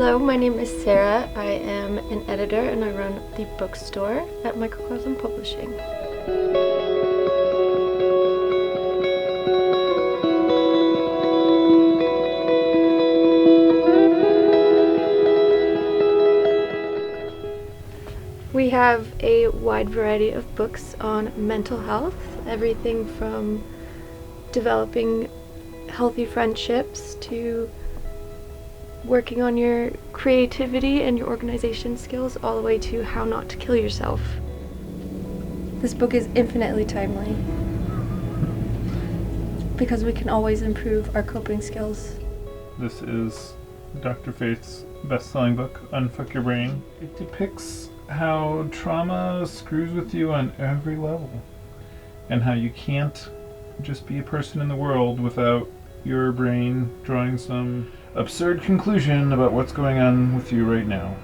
Hello, my name is Sarah. I am an editor and I run the bookstore at Microcosm Publishing. We have a wide variety of books on mental health, everything from developing healthy friendships to working on your creativity and your organization skills, all the way to how not to kill yourself. This book is infinitely timely because we can always improve our coping skills. This is Dr. Faith's best-selling book, Unfuck Your Brain. It depicts how trauma screws with you on every level and how you can't just be a person in the world without your brain drawing some absurd conclusion about what's going on with you right now.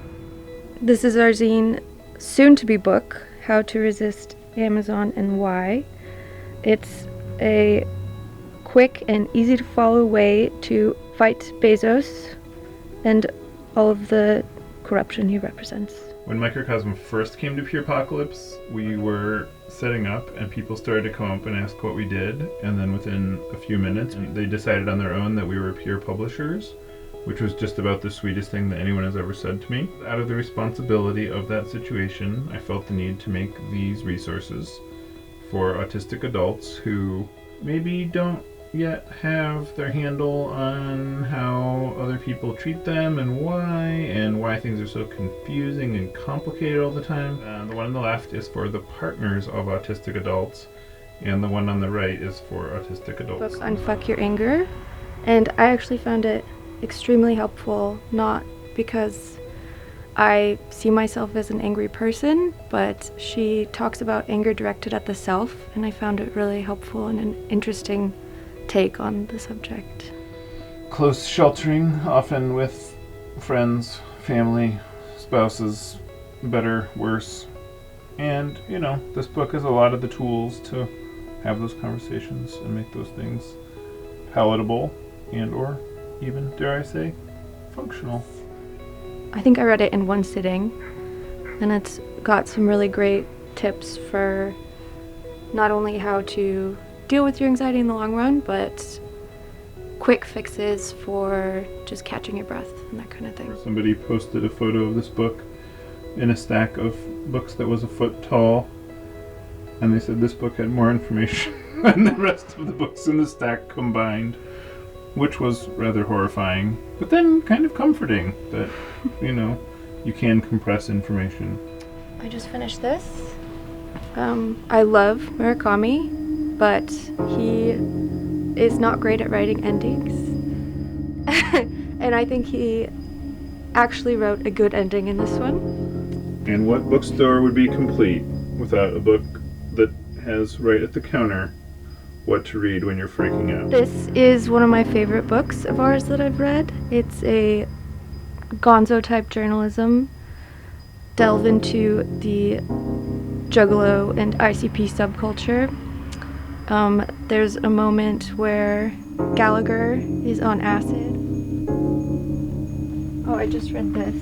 This is our zine, soon-to-be book, How to Resist Amazon and Why. It's a quick and easy-to-follow way to fight Bezos and all of the corruption he represents. When Microcosm first came to Peerpocalypse, we were setting up and people started to come up and ask what we did, and then within a few minutes they decided on their own that we were peer publishers, which was just about the sweetest thing that anyone has ever said to me. Out of the responsibility of that situation, I felt the need to make these resources for autistic adults who maybe don't yet have their handle on how other people treat them and why things are so confusing and complicated all the time. The one on the left is for the partners of autistic adults, and the one on the right is for autistic adults. Book Unfuck Your Anger, and I actually found it extremely helpful, not because I see myself as an angry person, but she talks about anger directed at the self, and I found it really helpful and an interesting take on the subject. Close sheltering, often with friends, family, spouses, better, worse. And, this book has a lot of the tools to have those conversations and make those things palatable and or even, dare I say, functional. I think I read it in one sitting, and it's got some really great tips for not only how to deal with your anxiety in the long run, but quick fixes for just catching your breath and that kind of thing. Somebody posted a photo of this book in a stack of books that was a foot tall, and they said this book had more information than the rest of the books in the stack combined, which was rather horrifying, but then kind of comforting that, you can compress information. I just finished this. I love Murakami, but he is not great at writing endings. And I think he actually wrote a good ending in this one. And what bookstore would be complete without a book that has right at the counter what to read when you're freaking out? This is one of my favorite books of ours that I've read. It's a gonzo-type journalism, delve into the Juggalo and ICP subculture. There's a moment where Gallagher is on acid. Oh, I just read this.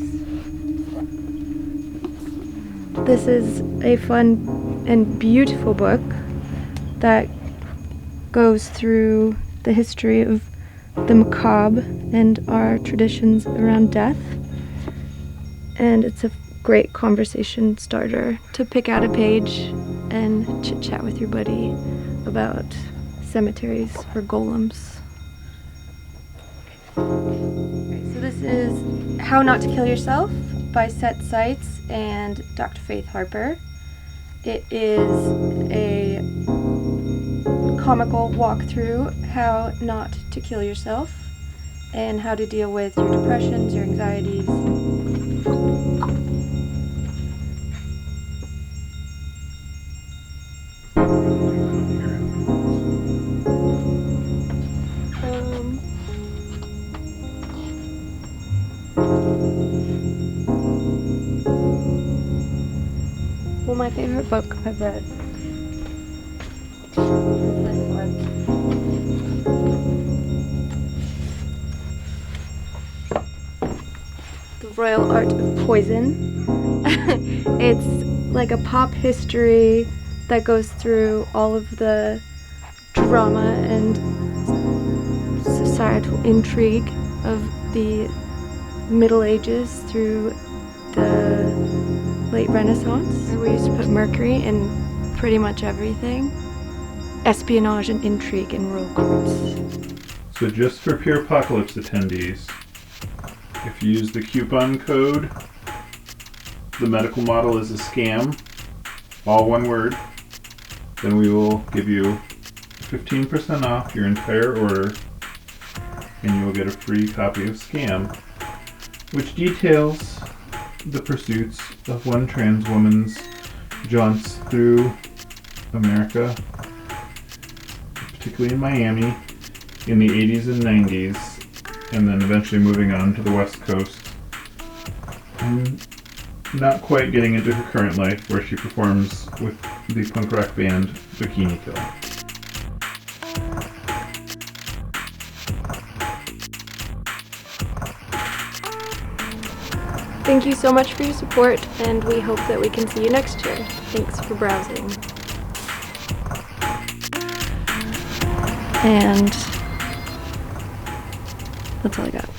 This is a fun and beautiful book that goes through the history of the macabre and our traditions around death. And it's a great conversation starter to pick out a page and chit-chat with your buddy about cemeteries or golems. Okay, so this is How Not to Kill Yourself by Set Sights and Dr. Faith Harper. It is a comical walkthrough how not to kill yourself and how to deal with your depressions, your anxieties. Well, my favorite book I've read is this one. The Royal Art of Poison. It's like a pop history that goes through all of the drama and societal intrigue of the Middle Ages through the late Renaissance. We used to put Mercury in pretty much everything. Espionage and intrigue in royal courts. So just for Peerpocalypse attendees, if you use the coupon code, the medical model is a scam, all one word, then we will give you 15% off your entire order, and you will get a free copy of Scam, which details the pursuits of one trans woman's jaunts through America, particularly in Miami, in the 80s and 90s, and then eventually moving on to the West Coast, and not quite getting into her current life, where she performs with the punk rock band Bikini Kill. Thank you so much for your support, and we hope that we can see you next year. Thanks for browsing. And that's all I got.